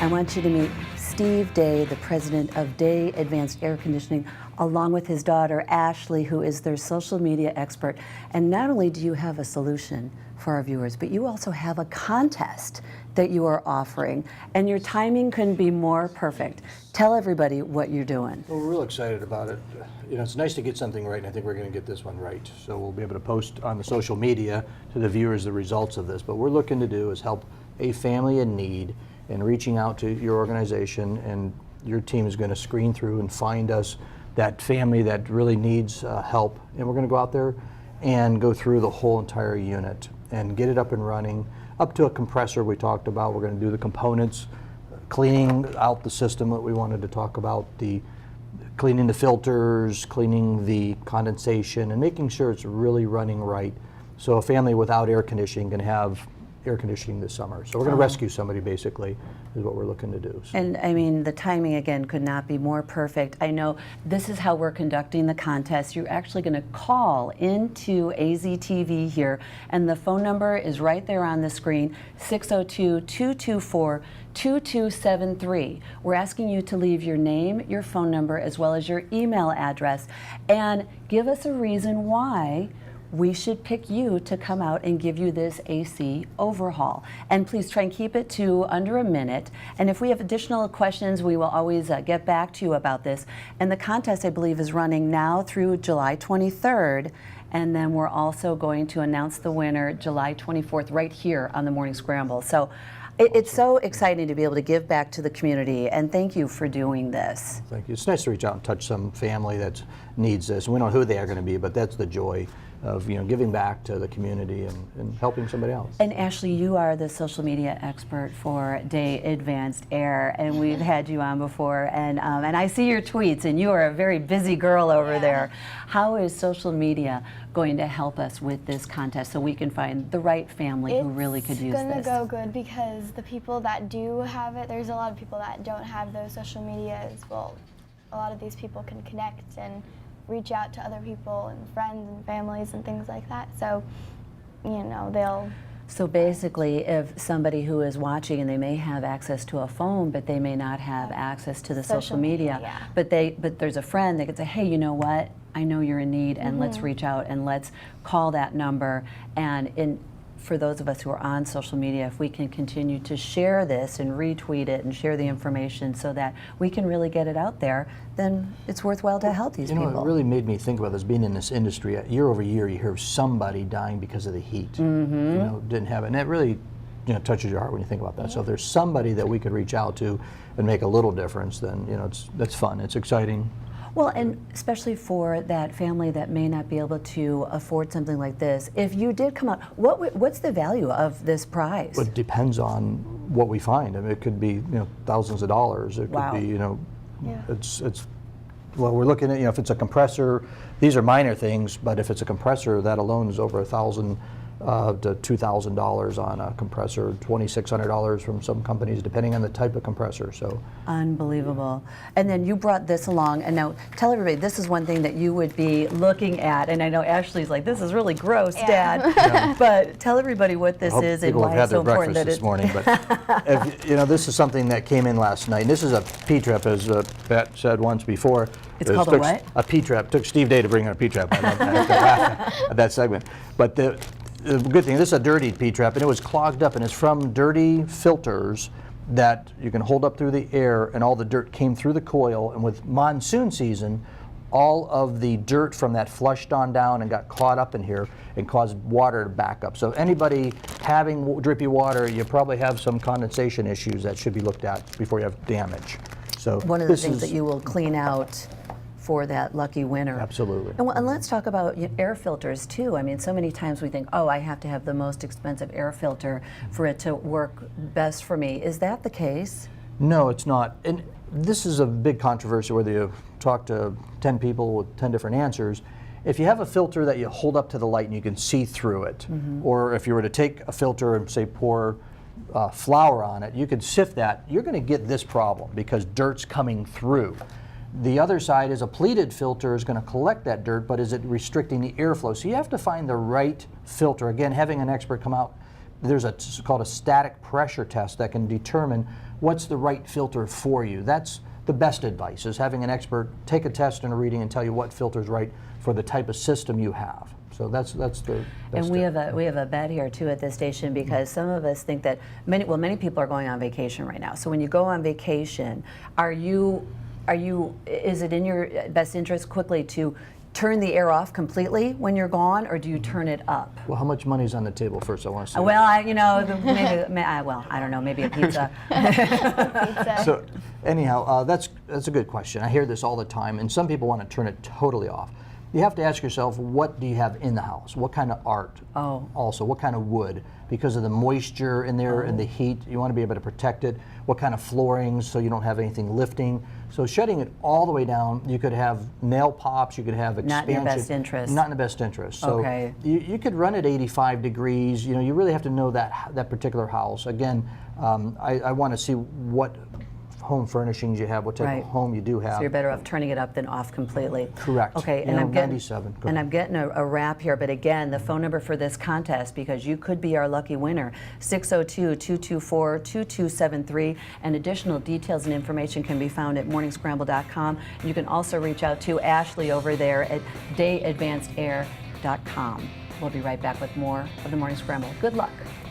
I want you to meet Steve Day, the president of Day Advanced Air Conditioning, along with his daughter, Ashley, who is their social media expert. And not only do you have a solution for our viewers, but you also have a contest that you are offering, and your timing couldn't be more perfect. Tell everybody what you're doing. Well, we're real excited about it. You know, it's nice to get something right, and I think we're going to get this one right. So we'll be able to post on the social media to the viewers the results of this. But what we're looking to do is help a family in need, and reaching out to your organization, and your team is going to screen through and find us that family that really needs help. And we're going to go out there and go through the whole entire unit and get it up and running, up to a compressor we talked about. We're going to do the components, cleaning out the system that we wanted to talk about, the cleaning the filters, cleaning the condensation, and making sure it's really running right. So a family without air conditioning can have air conditioning this summer. So we're going to rescue somebody, basically, is what we're looking to do. So. And I mean, the timing again could not be more perfect. I know this is how we're conducting the contest. You're actually going to call into AZTV here, and the phone number is right there on the screen, 602-224-2273. We're asking you to leave your name, your phone number, as well as your email address, and give us a reason why we should pick you to come out and give you this AC overhaul. And please try and keep it to under a minute. And if we have additional questions, we will always get back to you about this. And the contest, I believe, is running now through July 23rd. And then we're also going to announce the winner July 24th right here on the Morning Scramble. So it's so exciting to be able to give back to the community, and thank you for doing this. Thank you. It's nice to reach out and touch some family that needs this. And we don't know who they are going to be, but that's the joy of, you know, giving back to the community and helping somebody else. And Ashley, you are the social media expert for Day Advanced Air, and we've had you on before, and I see your tweets, and you are a very busy girl over there. How is social media going to help us with this contest so we can find the right family who really could use this? It's going to go good because the people that do have it, there's a lot of people that don't have those social medias. Well, a lot of these people can connect and reach out to other people and friends and families and things like that. So, you know, they'll... So basically, if somebody who is watching and they may have access to a phone, but they may not have access to the social media, but there's a friend that could say, hey, you know what? I know you're in need, and let's reach out and let's call that number. And for those of us who are on social media, if we can continue to share this and retweet it and share the information so that we can really get it out there, then it's worthwhile to help these people. You know, it really made me think about this, being in this industry. Year over year, you hear somebody dying because of the heat. You know, didn't have it. And it really, you know, touches your heart when you think about that. So if there's somebody that we could reach out to and make a little difference, then, you know, that's fun. It's exciting. Well, and especially for that family that may not be able to afford something like this, if you did come out, what's the value of this prize? Well, it depends on what we find. I mean, it could be, you know, thousands of dollars. It could be, you know, it's well, we're looking at, you know, if it's a compressor, these are minor things, but if it's a compressor, that alone is over $1,000 to $2,000 on a compressor, $2,600 from some companies, depending on the type of compressor. So unbelievable. And then you brought this along, and now tell everybody, this is one thing that you would be looking at, and I know Ashley's like, this is really gross, Dad. But tell everybody what this is and why it's so important that this morning. But if, you know, this is something that came in last night, and this is a P-trap, as Pat said once before. It's called a what? A P-trap. Took Steve Day to bring in a P-trap. I have to laugh at that segment. But the good thing, this is a dirty P-trap, and it was clogged up, and it's from dirty filters that you can hold up through the air, and all the dirt came through the coil. And with monsoon season, all of the dirt from that flushed on down and got caught up in here and caused water to back up. So anybody having drippy water, you probably have some condensation issues that should be looked at before you have damage. So one of the things that you will clean out for that lucky winner. Absolutely. And let's talk about air filters too. I mean, so many times we think, oh, I have to have the most expensive air filter for it to work best for me. Is that the case? No, it's not. And this is a big controversy, whether you talk to 10 people with 10 different answers. If you have a filter that you hold up to the light and you can see through it, or if you were to take a filter and say pour flour on it, you could sift that, you're going to get this problem because dirt's coming through. The other side is a pleated filter is going to collect that dirt, but is it restricting the airflow? So you have to find the right filter. Again, having an expert come out, there's called a static pressure test that can determine what's the right filter for you. That's the best advice, is having an expert take a test and a reading and tell you what filter is right for the type of system you have. So that's the best And we have a bet here too at this station, because some of us think that many people are going on vacation right now. So when you go on vacation, is it in your best interest quickly to turn the air off completely when you're gone, or do you turn it up? Well, how much money's on the table first? I want to see. Well, I don't know, maybe a pizza. Pizza. So anyhow, that's a good question. I hear this all the time, and some people want to turn it totally off. You have to ask yourself, what do you have in the house? What kind of art? Oh. Also, what kind of wood? Because of the moisture in there and the heat, you want to be able to protect it. What kind of flooring, so you don't have anything lifting. So shutting it all the way down, you could have nail pops, you could have expansion. Not in your best interest. Not in the best interest. So Okay. you could run at 85 degrees. You know, you really have to know that particular house. Again, I want to see what home furnishings you have, what type Right. of home you do have. So you're better off turning it up than off completely. Correct. Okay, You and know, I'm getting 97. Go and ahead. I'm getting a wrap here, but again, the phone number for this contest, because you could be our lucky winner, 602-224-2273, and additional details and information can be found at morningscramble.com. And you can also reach out to Ashley over there at dayadvancedair.com. We'll be right back with more of the Morning Scramble. Good luck.